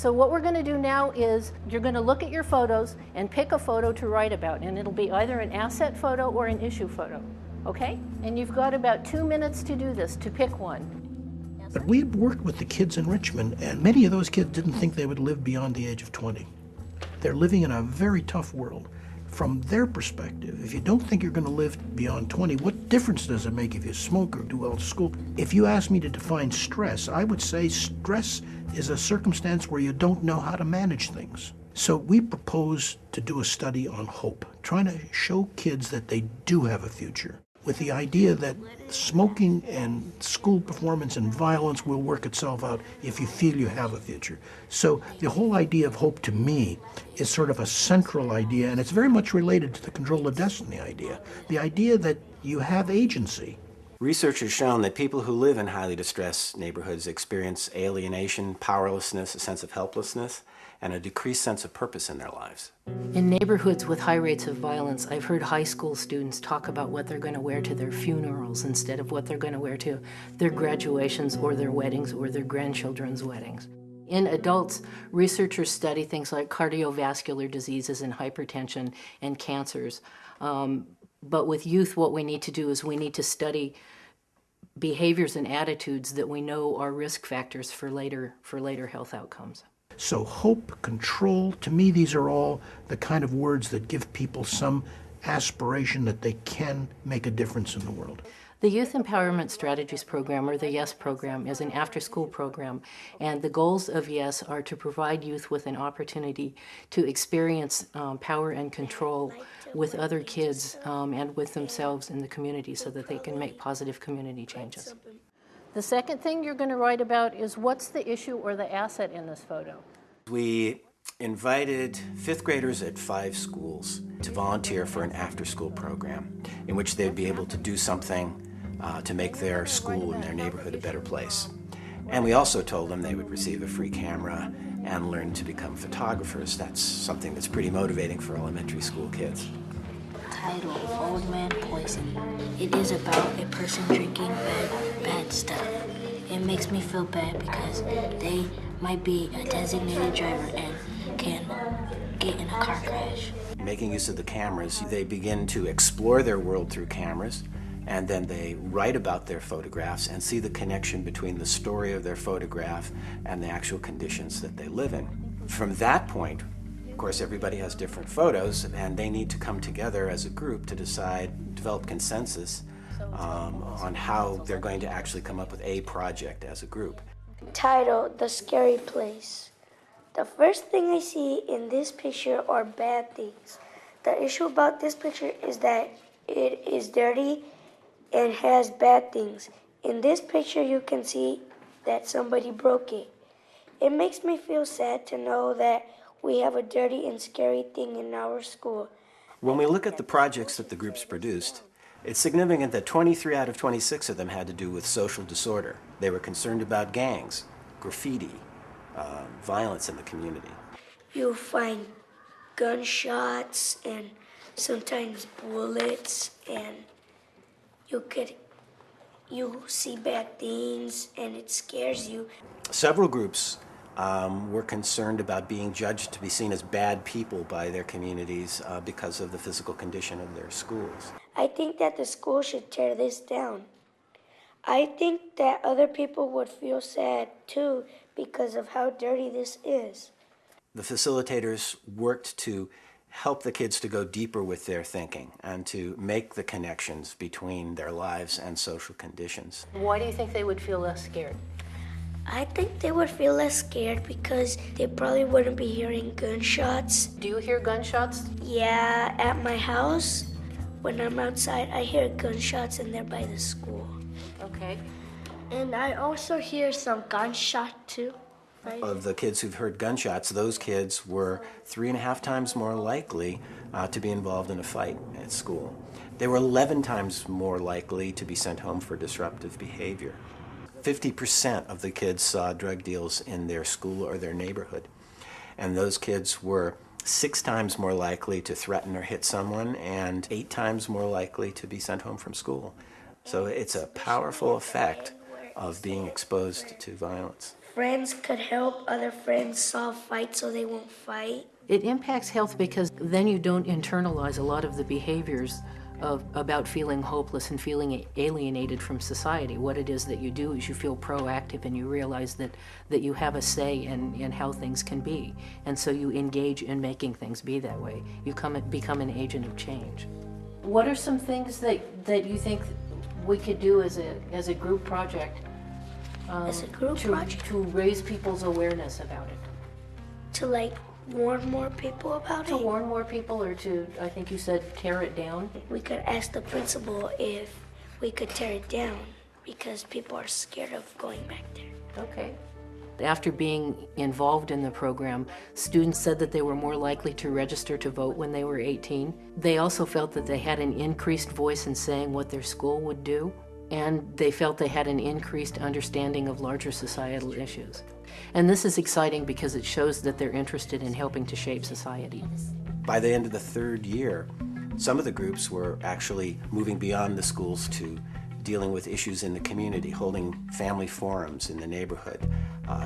So what we're going to do now is you're going to look at your photos and pick a photo to write about, and it'll be either an asset photo or an issue photo, okay? And you've got about 2 minutes to do this, to pick one. But we had worked with the kids in Richmond, and many of those kids didn't think they would live beyond the age of 20. They're living in a very tough world. From their perspective, if you don't think you're going to live beyond 20, what difference does it make if you smoke or do well at school? If you ask me to define stress, I would say stress is a circumstance where you don't know how to manage things. So we propose to do a study on hope, trying to show kids that they do have a future, with the idea that smoking and school performance and violence will work itself out if you feel you have a future. So the whole idea of hope to me is sort of a central idea, and it's very much related to the control of destiny idea, the idea that you have agency. Research has shown that people who live in highly distressed neighborhoods experience alienation, powerlessness, a sense of helplessness, and a decreased sense of purpose in their lives. In neighborhoods with high rates of violence, I've heard high school students talk about what they're going to wear to their funerals instead of what they're going to wear to their graduations or their weddings or their grandchildren's weddings. In adults, researchers study things like cardiovascular diseases and hypertension and cancers. But with youth, what we need to do is we need to study behaviors and attitudes that we know are risk factors for later health outcomes. So hope, control, to me these are all the kind of words that give people some aspiration that they can make a difference in the world. The Youth Empowerment Strategies Program, or the YES program, is an after-school program, and the goals of YES are to provide youth with an opportunity to experience power and control with other kids and with themselves in the community so that they can make positive community changes. The second thing you're going to write about is what's the issue or the asset in this photo. We invited fifth graders at 5 schools to volunteer for an after-school program in which they'd be able to do something to make their school and their neighborhood a better place. And we also told them they would receive a free camera and learn to become photographers. That's something that's pretty motivating for elementary school kids. Title, Old Man Poison. It is about a person drinking bad stuff. It makes me feel bad because they might be a designated driver and can get in a car crash. Making use of the cameras, they begin to explore their world through cameras, and then they write about their photographs and see the connection between the story of their photograph and the actual conditions that they live in. From that point, of course, everybody has different photos, and they need to come together as a group to develop consensus on how they're going to actually come up with a project as a group. Title, The Scary Place. The first thing I see in this picture are bad things. The issue about this picture is that it is dirty and has bad things. In this picture, you can see that somebody broke it. It makes me feel sad to know that we have a dirty and scary thing in our school. When we look at the projects that the groups produced, it's significant that 23 out of 26 of them had to do with social disorder. They were concerned about gangs, graffiti, violence in the community. You'll find gunshots and sometimes bullets, and you see bad things and it scares you. Several groups were concerned about being judged to be seen as bad people by their communities because of the physical condition of their schools. I think that the school should tear this down. I think that other people would feel sad too because of how dirty this is. The facilitators worked to help the kids to go deeper with their thinking and to make the connections between their lives and social conditions. Why do you think they would feel less scared? I think they would feel less scared because they probably wouldn't be hearing gunshots. Do you hear gunshots? Yeah, at my house, when I'm outside, I hear gunshots and they're by the school. Okay. And I also hear some gunshot too. Right? Of the kids who've heard gunshots, those kids were 3.5 times more likely to be involved in a fight at school. They were 11 times more likely to be sent home for disruptive behavior. 50% of the kids saw drug deals in their school or their neighborhood. And those kids were 6 times more likely to threaten or hit someone and 8 times more likely to be sent home from school. So it's a powerful effect of being exposed to violence. friends could help other friends solve fights so they won't fight. It impacts health because then you don't internalize a lot of the behaviors about feeling hopeless and feeling alienated from society. What it is that you do is you feel proactive and you realize that you have a say in how things can be. And so you engage in making things be that way. You become an agent of change. What are some things that you think we could do as a group project, to raise people's awareness about it? To like warn more people about it? To warn more people, or to, I think you said, tear it down? We could ask the principal if we could tear it down because people are scared of going back there. Okay. After being involved in the program, students said that they were more likely to register to vote when they were 18. They also felt that they had an increased voice in saying what their school would do, and they felt they had an increased understanding of larger societal issues. And this is exciting because it shows that they're interested in helping to shape society. By the end of the third year, some of the groups were actually moving beyond the schools to dealing with issues in the community, holding family forums in the neighborhood,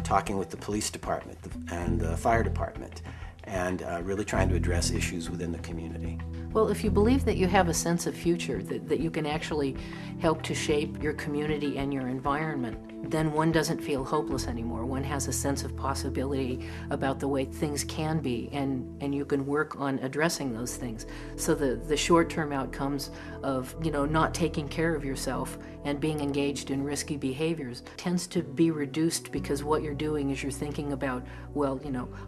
talking with the police department and the fire department, and really trying to address issues within the community. Well, if you believe that you have a sense of future, that you can actually help to shape your community and your environment, then one doesn't feel hopeless anymore. One has a sense of possibility about the way things can be, and you can work on addressing those things. So the short-term outcomes of, not taking care of yourself and being engaged in risky behaviors tends to be reduced because what you're doing is you're thinking about, well,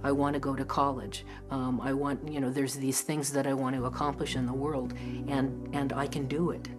I want to go to college. I want, there's these things that I want to accomplish in the world, and I can do it.